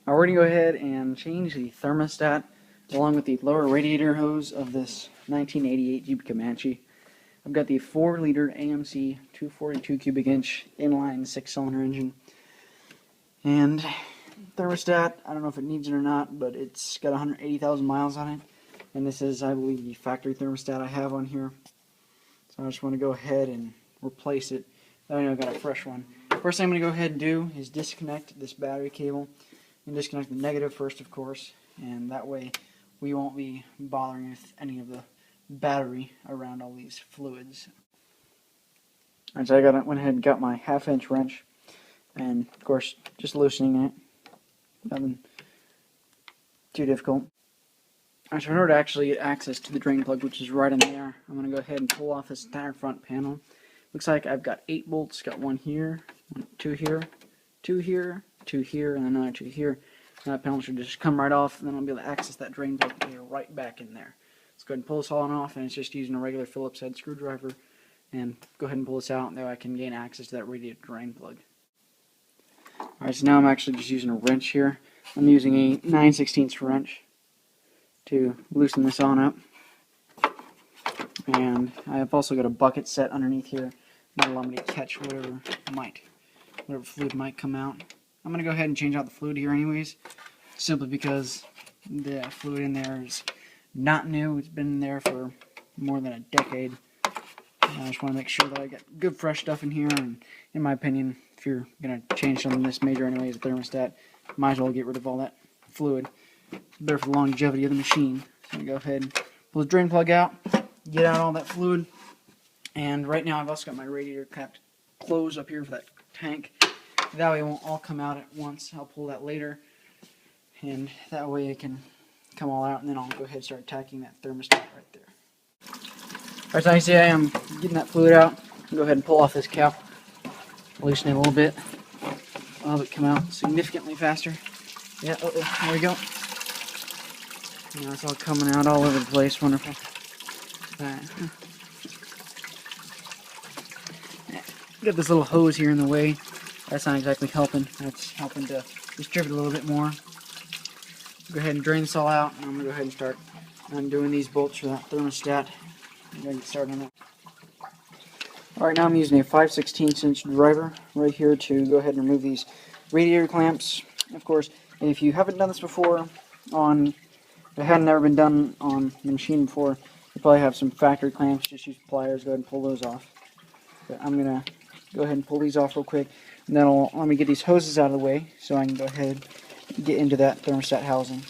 We're going to go ahead and change the thermostat along with the lower radiator hose of this 1988 Jeep Comanche. I've got the 4-liter AMC 242 cubic inch inline 6-cylinder engine. And thermostat, I don't know if it needs it or not, but it's got 180,000 miles on it. And this is, I believe, the factory thermostat I have on here. So I just want to go ahead and replace it. I know I've got a fresh one. First thing I'm going to go ahead and do is disconnect this battery cable. And disconnect the negative first, of course, and that way we won't be bothering with any of the battery around all these fluids. Alright, so I went ahead and got my 1/2-inch wrench, and of course, just loosening it. Nothing too difficult. Alright, so in order to actually get access to the drain plug, which is right in there, I'm going to go ahead and pull off this entire front panel. Looks like I've got 8 bolts, got 1 here, 2 here, 2 here, 2 here, and another 2 here. And that panel should just come right off, and then I'll be able to access that drain plug right back in there. Let's go ahead and pull this all off, and it's just using a regular Phillips head screwdriver. And go ahead and pull this out, and that way I can gain access to that radiator drain plug. Alright, so now I'm actually just using a wrench here. I'm using a 9/16 wrench to loosen this on up. And I've also got a bucket set underneath here that'll allow me to catch whatever fluid might come out. I'm going to go ahead and change out the fluid here anyways, simply because the fluid in there is not new. It's been in there for more than a decade. And I just want to make sure that I get good fresh stuff in here, and in my opinion, if you're going to change something this major anyways, a thermostat, might as well get rid of all that fluid. It's better for the longevity of the machine. So I'm going to go ahead and pull the drain plug out, get out all that fluid, and right now I've also got my radiator cap closed up here for that tank. That way it won't all come out at once. I'll pull that later, and that way it can come all out, and then I'll go ahead and start attacking that thermostat right there. Alright, so you see I am getting that fluid out. I'll go ahead and pull off this cap, loosen it a little bit. I'll have it come out significantly faster. Yeah, there we go. Now it's all coming out all over the place. Wonderful. Alright. Got this little hose here in the way. That's not exactly helping. That's helping to distribute a little bit more. Go ahead and drain this all out, and I'm going to go ahead and start undoing these bolts for that thermostat. I'm going to get started on that. Alright, now I'm using a 5/16" driver right here to go ahead and remove these radiator clamps. Of course, if you haven't done this before, if it hadn't ever been done on the machine before, you probably have some factory clamps. Just use pliers, go ahead and pull those off. But I'm going to go ahead and pull these off real quick, and then let me get these hoses out of the way so I can go ahead and get into that thermostat housing.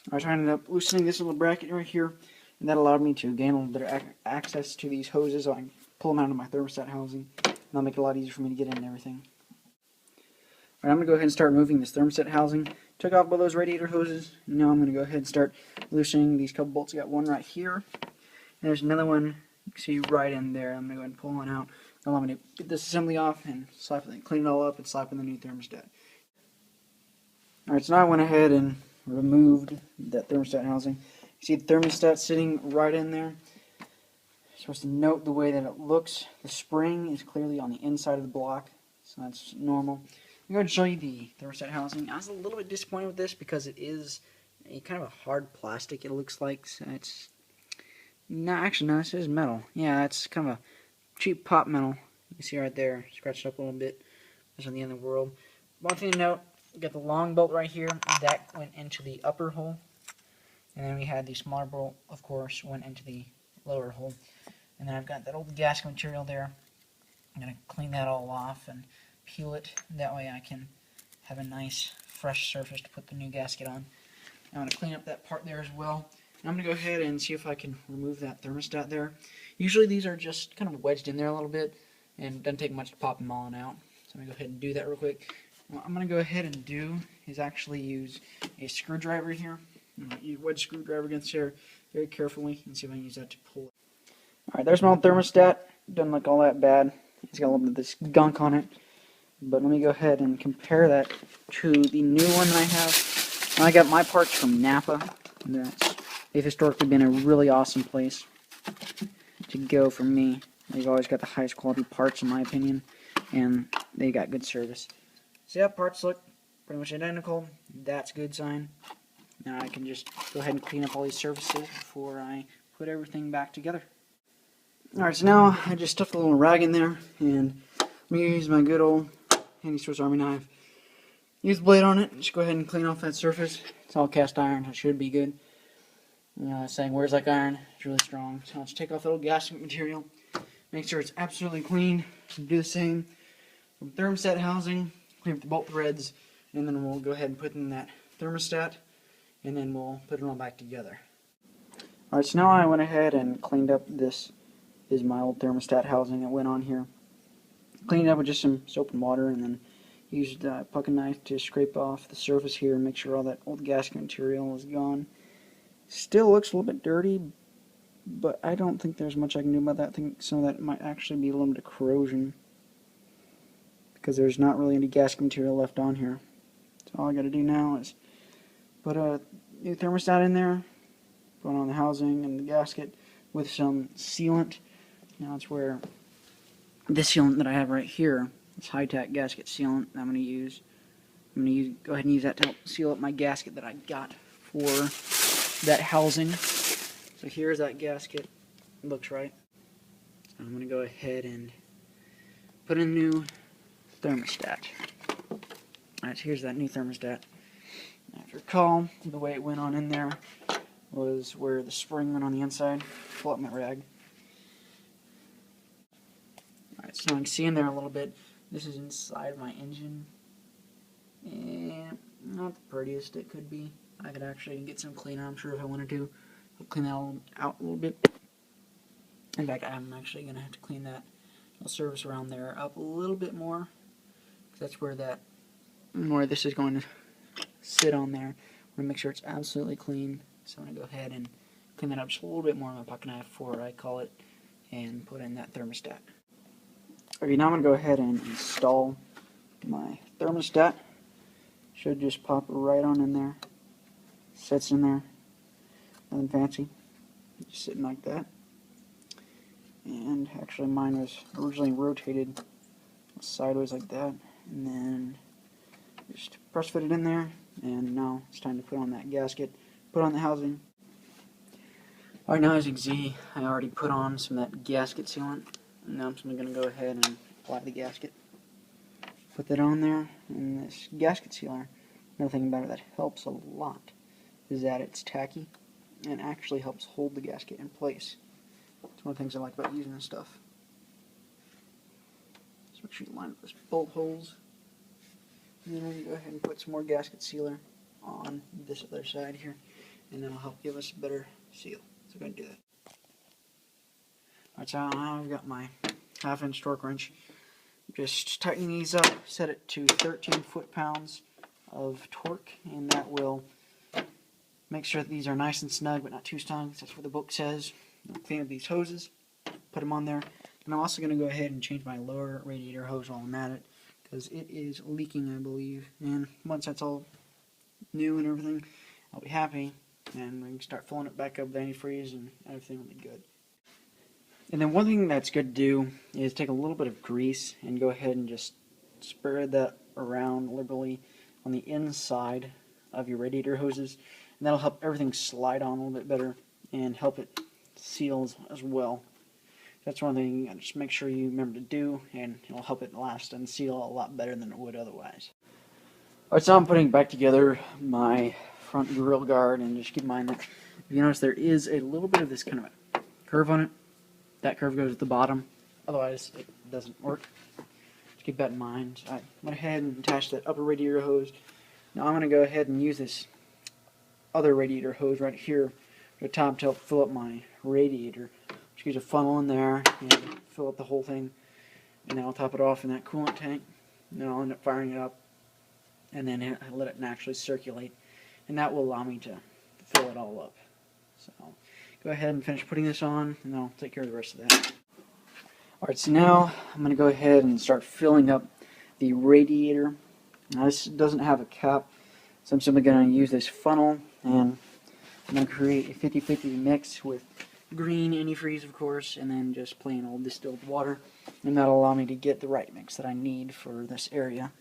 Alright, so I ended up loosening this little bracket right here, and that allowed me to gain a little better access to these hoses so I can pull them out of my thermostat housing, and that'll make it a lot easier for me to get in and everything. Alright, I'm going to go ahead and start removing this thermostat housing. Took off both those radiator hoses, and now I'm going to go ahead and start loosening these couple bolts. I got one right here, and there's another one you can see right in there. I'm going to go ahead and pull one out. Allow me to get this assembly off and clean it all up and slap in the new thermostat. Alright, so now I went ahead and removed that thermostat housing. You see the thermostat sitting right in there. You're supposed to note the way that it looks. The spring is clearly on the inside of the block, so that's normal. I'm going to show you the thermostat housing. I was a little bit disappointed with this because it is a kind of a hard plastic, it looks like. So it's no, actually no, this is metal. Yeah, it's kind of a cheap pop metal. You can see right there, scratched up a little bit. That's on the end of the world. One thing to note, we got the long bolt right here. That went into the upper hole. And then we had the smaller bolt, of course, went into the lower hole. And then I've got that old gasket material there. I'm going to clean that all off and peel it. That way I can have a nice fresh surface to put the new gasket on. I'm going to clean up that part there as well. And I'm going to go ahead and see if I can remove that thermostat there. Usually these are just kind of wedged in there a little bit, and it doesn't take much to pop them all out. So I'm going to go ahead and do that real quick. What I'm going to go ahead and do is actually use a screwdriver here. You wedge screwdriver against here very carefully and see if I can use that to pull it. Alright, there's my old thermostat. Doesn't look all that bad. It's got a little bit of this gunk on it. But let me go ahead and compare that to the new one that I have. I got my parts from Napa. They've historically been a really awesome place to go for me. They've always got the highest quality parts in my opinion, and they got good service. So yeah, parts look pretty much identical. That's a good sign. Now I can just go ahead and clean up all these surfaces before I put everything back together. Alright, so now I just stuffed a little rag in there, and I'm going to use my good old handy Swiss Army knife. Use the blade on it, just go ahead and clean off that surface. It's all cast iron, it should be good. Saying, where's like iron? It's really strong. So I'll just take off the little gasket material, make sure it's absolutely clean. Do the same from thermostat housing, clean up the bolt threads, and then we'll go ahead and put in that thermostat, and then we'll put it all back together. Alright, so now I went ahead and cleaned up this. Is my old thermostat housing that went on here. Cleaned it up with just some soap and water, and then used a pocket knife to scrape off the surface here and make sure all that old gasket material is gone. Still looks a little bit dirty, but I don't think there's much I can do about that. I think some of that might actually be a little bit of corrosion, because there's not really any gasket material left on here. So all I got to do now is put a new thermostat in there, put on the housing and the gasket with some sealant. Now it's where this sealant that I have right here, this high-tech gasket sealant that I'm going to use. Go ahead and use that to help seal up my gasket that I got for that housing. So here's that gasket. It looks right. So I'm going to go ahead and put in a new thermostat. Alright, so here's that new thermostat. Now, if you recall, the way it went on in there was where the spring went on the inside. Pull up my rag. Alright, so I can see in there a little bit. This is inside my engine. And not the prettiest it could be. I could actually get some cleaner, I'm sure, if I wanted to. I'll clean that all out a little bit. In fact, I'm actually going to have to clean that little surface around there up a little bit more. Because that's where this is going to sit on there. I'm going to make sure it's absolutely clean. So I'm going to go ahead and clean that up just a little bit more with my pocket knife before I call it and put in that thermostat. Okay, now I'm going to go ahead and install my thermostat. Should just pop right on in there. Sits in there. Nothing fancy. Just sitting like that. And actually mine was originally rotated sideways like that. And then just press fit it in there. And now it's time to put on that gasket. Put on the housing. Alright, now as you can see, I already put on some of that gasket sealant. And now I'm just going to go ahead and apply the gasket. Put that on there, and this gasket sealer, another thing about it that helps a lot is that it's tacky and actually helps hold the gasket in place. It's one of the things I like about using this stuff. So make sure you line up those bolt holes. And then we're going to go ahead and put some more gasket sealer on this other side here, and that'll help give us a better seal. So we're going to do that. Alright, so now I've got my 1/2-inch torque wrench. Just tighten these up, set it to 13 foot-pounds of torque, and that will make sure that these are nice and snug, but not too snug. That's what the book says. I'll clean up these hoses, put them on there, and I'm also going to go ahead and change my lower radiator hose while I'm at it, because it is leaking, I believe. And once that's all new and everything, I'll be happy, and we can start filling it back up with antifreeze, and everything will be good. And then one thing that's good to do is take a little bit of grease and go ahead and just spread that around liberally on the inside of your radiator hoses. And that'll help everything slide on a little bit better and help it seal as well. That's one thing you just make sure you remember to do, and it'll help it last and seal a lot better than it would otherwise. Alright, so I'm putting back together my front grill guard, and just keep in mind that if you notice there is a little bit of this kind of a curve on it. That curve goes at the bottom, otherwise it doesn't work. Just keep that in mind. So I went ahead and attached that upper radiator hose. Now I'm going to go ahead and use this other radiator hose right here at the top to help fill up my radiator. Just use a funnel in there and fill up the whole thing, and then I'll top it off in that coolant tank. And then I'll end up firing it up, and then let it naturally circulate, and that will allow me to fill it all up. So go ahead and finish putting this on, and I'll take care of the rest of that. Alright, so now I'm going to go ahead and start filling up the radiator. Now this doesn't have a cap, so I'm simply going to use this funnel, and I'm going to create a 50-50 mix with green antifreeze, of course, and then just plain old distilled water, and that'll allow me to get the right mix that I need for this area.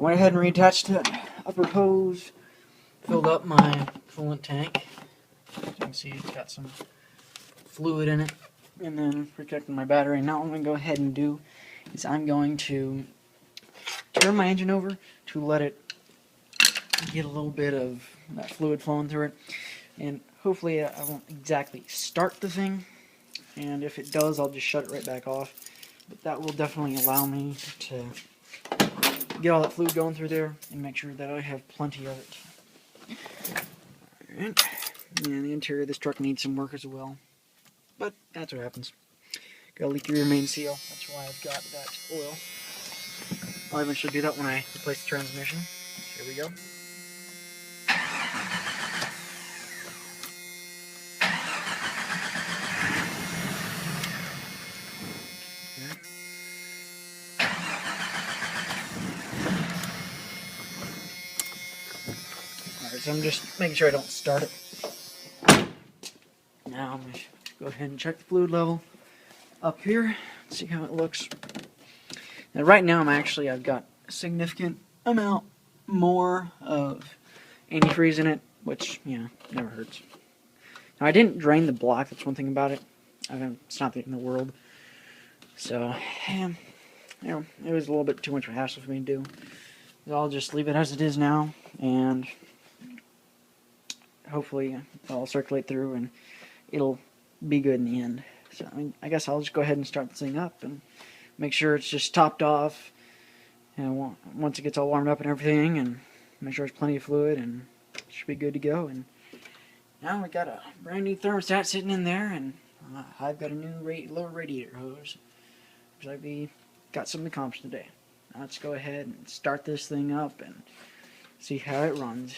I went ahead and reattached the upper hose, filled up my coolant tank. As you can see, it's got some fluid in it, and then protecting my battery. Now what I'm going to go ahead and do is I'm going to turn my engine over to let it get a little bit of that fluid flowing through it, and hopefully I won't exactly start the thing, and if it does I'll just shut it right back off, but that will definitely allow me to get all that fluid going through there and make sure that I have plenty of it. Alright. And the interior of this truck needs some work as well, but that's what happens. Got a leak rear main seal, that's why I've got that oil. I'll eventually do that when I replace the transmission. Here we go. Alright, so I'm just making sure I don't start it. Now I'm going to go ahead and check the fluid level up here, see how it looks. Now right now I've got a significant amount more of antifreeze in it, which, never hurts. Now I didn't drain the block, that's one thing about it. It's not the end of the world. So, it was a little bit too much of a hassle for me to do. So I'll just leave it as it is now, and hopefully I'll circulate through and it'll be good in the end. So I guess I'll just go ahead and start this thing up and make sure it's just topped off, and once it gets all warmed up and everything, and make sure there's plenty of fluid, and it should be good to go. And now we got a brand new thermostat sitting in there, and I've got a new lower radiator hose, which I've got something accomplished today. Now let's go ahead and start this thing up and see how it runs.